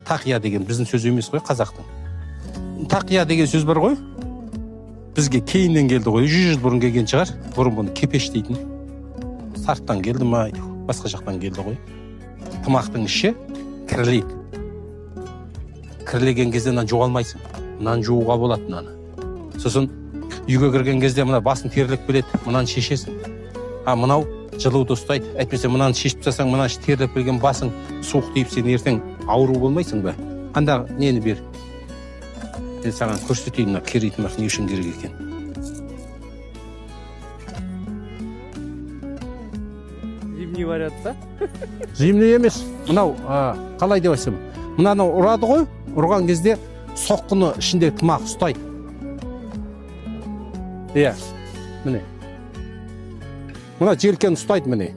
тақия деген біздің сөз емес қой, қазақтың. Тақия деген сөз бар ғой. Бізге кейіннен келді ғой, 100 жыл бұрын келген шығар. Бұрын бұны кепеш дейтін. Сарттан келді ма, басқа жақтан келді ғой. Тымақтың іші кірлейді. Кірлеген кезде мынаны жоғалмайсың. Мынаны жууға болады мынаны. Сосын үйге кірген кезде мына басың теріліп келеді, мынаны шешесің. Мынау жылуды ұстайды. Әйтпесе мынаны шешіп тастасаң, мына теріліп келген басың суық тиіп, сен ертең ауру болмайсың ба? Анда нені бер? Мен саған көрсетейін, мына кири тымақ не үшін керек екен. Зимний вариант та? Зимний емес. Мынау қалай деп айтсам, мынаны ұрады ғой, ұрған кезде соққыны ішінде тымақ ұстайды. Иә, міне. Мына желкен ұстайды міне.